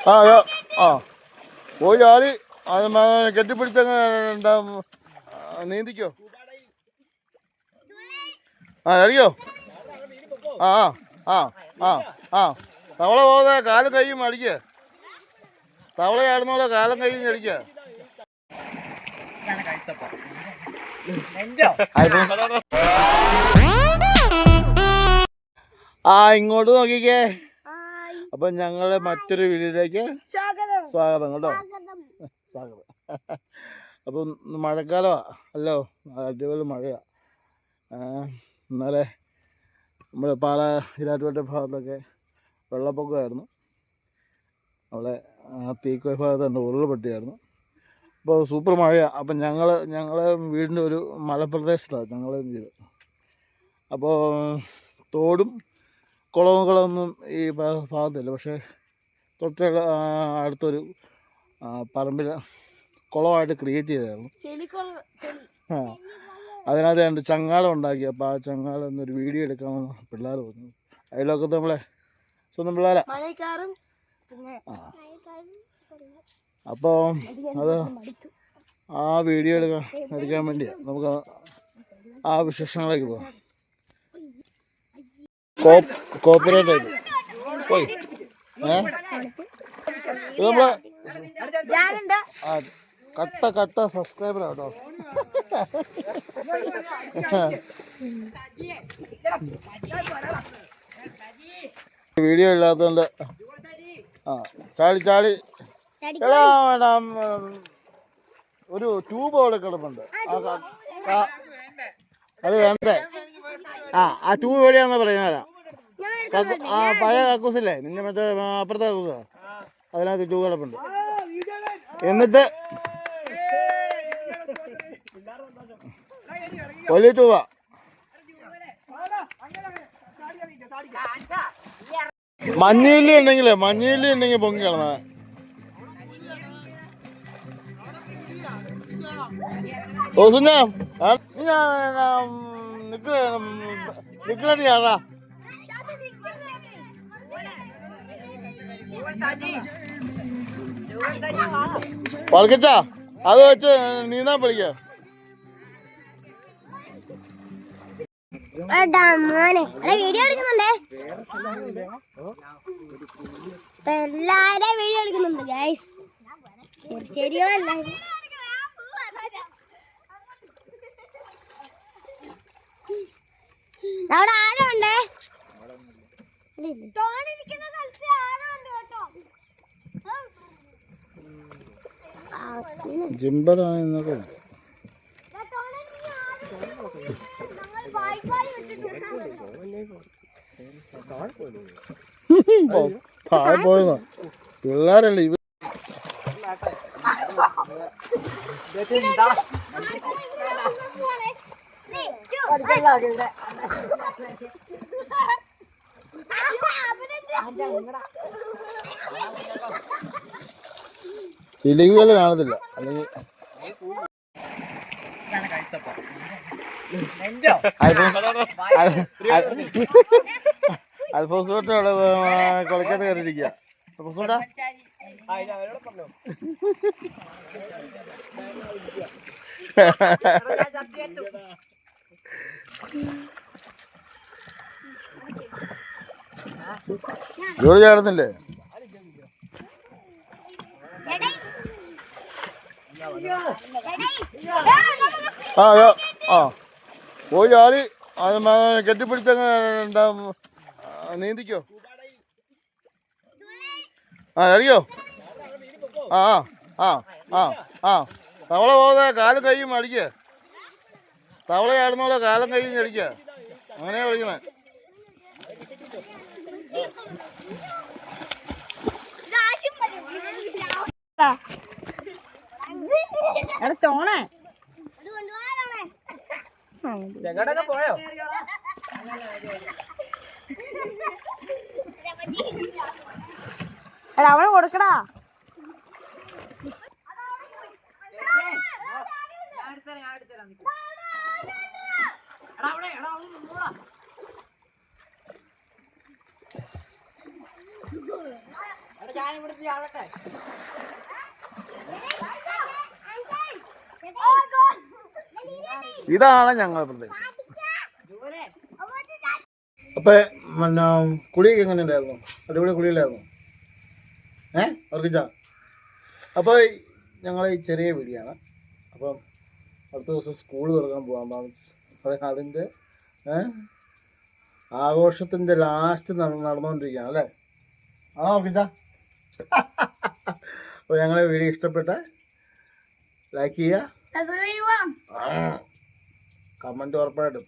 ആ പോയി ചാടി അത് കെട്ടിപ്പിടിച്ചങ്ങ് നീന്തിക്കോ. അറിയോ? ആ ആ ആ ആ തവള പോകാതെ കാലും കൈയും അടിക്കുക. തവള ആടുന്നോളെ കാലും കൈയും അടിക്കുക. ഇങ്ങോട്ട് നോക്കിക്കേ. അപ്പൊ ഞങ്ങള് മറ്റൊരു വീഡിയോയിലേക്ക് സ്വാഗതം കേട്ടോ. സ്വാഗതം. അപ്പം മഴക്കാലമാ അല്ലോ, അടിപൊളി മഴയാ. ഇന്നലെ നമ്മുടെ പാലാ ഇരാറ്റുപേട്ട ഭാഗത്തൊക്കെ വെള്ളപ്പൊക്കമായിരുന്നു. അവിടെ തീക്കോയ് ഭാഗത്തുണ്ട് ഉരുൾപൊട്ടിയായിരുന്നു. അപ്പോൾ സൂപ്പർ മഴയാണ്. അപ്പം ഞങ്ങൾ വീടിൻ്റെ ഒരു മലപ്രദേശത്താണ് ഞങ്ങൾ വീട്. അപ്പോൾ തോടും കുളങ്ങളൊന്നും ഈ ഭാഗത്തില്ല. പക്ഷേ തൊട്ടുള്ള അടുത്തൊരു പറമ്പിൽ കുളമായിട്ട് ക്രിയേറ്റ് ചെയ്തായിരുന്നു. അതിനകത്ത് രണ്ട് ചങ്ങാടം ഉണ്ടാക്കി. അപ്പോൾ ആ ചങ്ങാടം എന്നൊരു വീഡിയോ എടുക്കാമെന്ന് പിള്ളേർ പറഞ്ഞു. അതിലൊക്കെ നമ്മളെ സ്വന്തം പിള്ളേരാ. അപ്പോൾ അത് ആ വീഡിയോ എടുക്കാൻ വേണ്ടിയാണ്. നമുക്ക് ആ വിശേഷങ്ങളിലേക്ക് പോകാം. കോപ്പറേറ്റ് ആയിട്ട് പോയി ഇത് നമ്മളെ കട്ട സബ്സ്ക്രൈബറാ കേട്ടോ. വീഡിയോ ഇല്ലാത്തതുകൊണ്ട് ചാടി ഒരു ട്യൂബ് അവിടെ കിടപ്പുണ്ട്. അത് വേണ്ടേ? ആ ട്യൂബ് എവിടെയാണെന്ന് പറയുന്നവരാ. പഴയ കക്കൂസില്ലേ, നിന്റെ മറ്റേ അപ്പുറത്തെ കക്കൂസാ, അതിനകത്ത് ട്യൂബ് കിടപ്പുണ്ട്. എന്നിട്ട് വലിയ ട്യൂബാ. മഞ്ഞില്ലി ഉണ്ടെങ്കിൽ പൊങ്ങി കിടന്ന നിക്കണടിയാടാ. പളക്കിച്ചാ അത് വെച്ച് നീന്താൻ പഠിക്ക. വീഡിയോ എടുക്കുന്നുണ്ടേ, എല്ലാരും വീഡിയോ എടുക്കുന്നുണ്ട് ഗൈസ്. ശരിയോ എല്ലാരും അവിടെ ആരോ ഉണ്ടേ. ജിംബറാണെന്നൊക്കെ താഴെ പോയെന്നോ പിള്ളേരല്ലേ ഇവ. ഇടുങ്ങികൾ കാണത്തില്ല. അല്ലെങ്കിൽ അൽഫോസോട്ട് അവിടെ കൊളക്കത്ത് കയറിയിരിക്കുക. അൽഫോസോട്ടാ ജോലി ചാടുന്നില്ലേ? പോയി ചാടി അത് കെട്ടിപ്പിടിച്ചങ്ങ് നീന്തിക്കോ. അറിയോ? തവള പോകാതെ കാലും കൈയും അടിക്കുക. തവള ആടുന്നോളെ കാലും കൈയും അടിക്കുക. അങ്ങനെയാ വിളിക്കുന്നത്. തോണേ പോയോ? അവന് കൊടുക്കടാ. ഇതാണ് ഞങ്ങളുടെ പ്രദേശം. അപ്പൊ പിന്നെ കുളിയൊക്കെ എങ്ങനെ ഉണ്ടായിരുന്നു? അടിപൊളി കുളിയിലായിരുന്നു. ഓർക്കിച്ച. അപ്പോൾ ഞങ്ങൾ ഈ ചെറിയ വീഡിയോ ആണ്. അപ്പം അടുത്ത ദിവസം സ്കൂൾ തുറക്കാൻ പോകാൻ അതിൻ്റെ ആഘോഷത്തിൻ്റെ ലാസ്റ്റ് നടന്നുകൊണ്ടിരിക്കുകയാണ് അല്ലേ? ആണോ ഓർക്കിച്ച? അപ്പോൾ ഞങ്ങളെ വീഡിയോ ഇഷ്ടപ്പെട്ട ലൈക്ക് ചെയ്യുക, കമൻറ്റ് ഉറപ്പായിട്ടും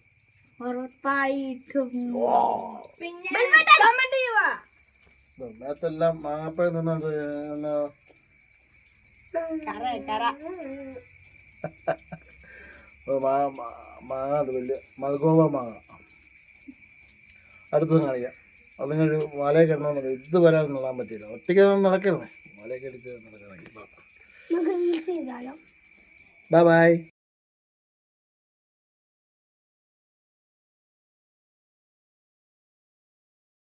മേത്തെല്ലാം മാങ്ങാപ്പഴം നിന്നുണ്ട്. മാങ്ങ അത് വലിയ മൽഗോവ മാങ്ങ. അടുത്തത് കാണിക്കാം. അത് നിങ്ങളൊരു വലയൊക്കെ ഇടണമെന്നുണ്ട്. ഇത് വരാതെ നടാൻ പറ്റില്ല. ഒറ്റയ്ക്ക് നടക്കണേ. വലയൊക്കെ അടിച്ച് നടക്കണം. Bye bye.